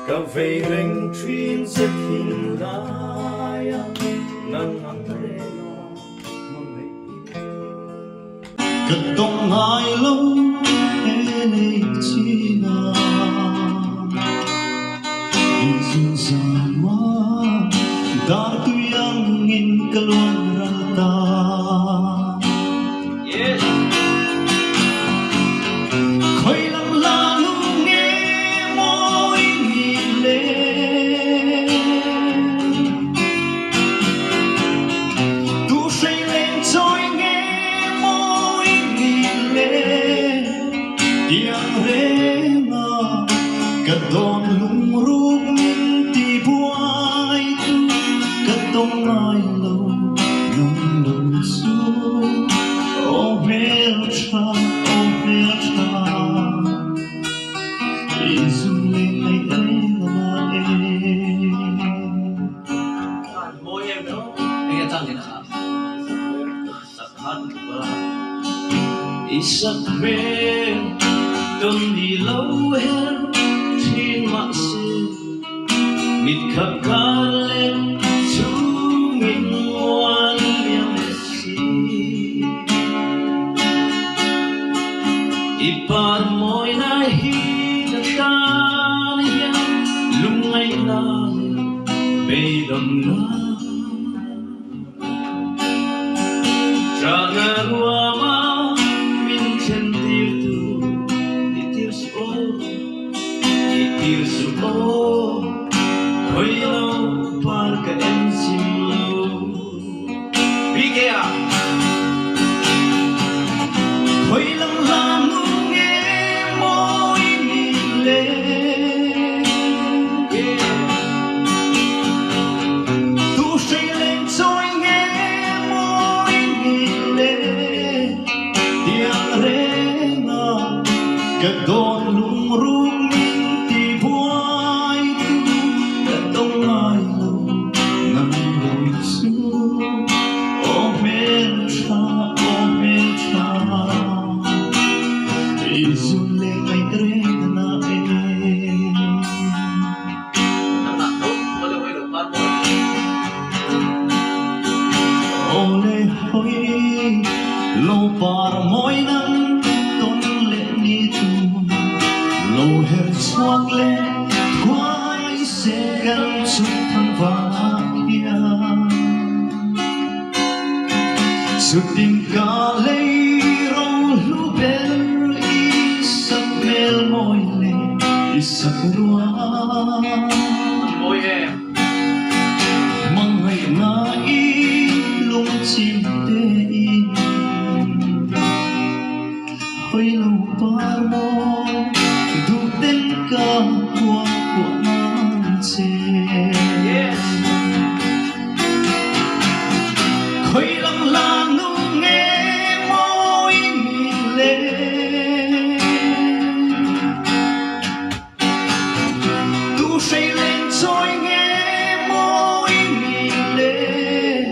cà phê rình chuyên rất hình lai nắng ăn rê nó mong ngày cất tông ai lâu e này chi na izin sama dar tu yang ingin keluar rata Kadon lumrug minti buhay tu kadong ay law ng lunso oh hmeltha izuling ay na mỗi em đó anh em tăng thì nào sắc hạt và isak men đừng đi lâu hơn thiên mã sinh mít khắp cả lên chúng mình ngoan miệng messi ipar môi na hi ta hiền lung ngay na bay đầm na jangan wama min sentir tu itir so hoi lo par ka em sim lo bigea hoi lam lam nge moi ni le tu say lên trôi nghe moi ni le tiếng re na ka don lung rung izuling ay trena na ole hoy lo par moy nang ton le ni tu lo her swak le quay se gan chuk thang va kia sutin ka le ro lu ber isak rua mỗi em mang ngày na lung chim tê hoi lâu par mo du tên ca của nan che hoi lam la nu nghe môi mi lệ say lên trôi nghe môi mi lệ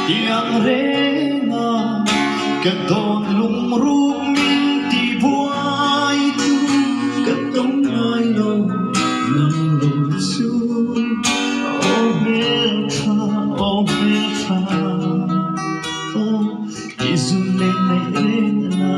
tiếng re na kadon lumrug minti buhay tu kadong ay law ng lunso oh hmeltha oh izuling ay na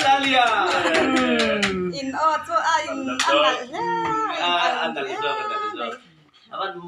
Talia in o cho in anal anal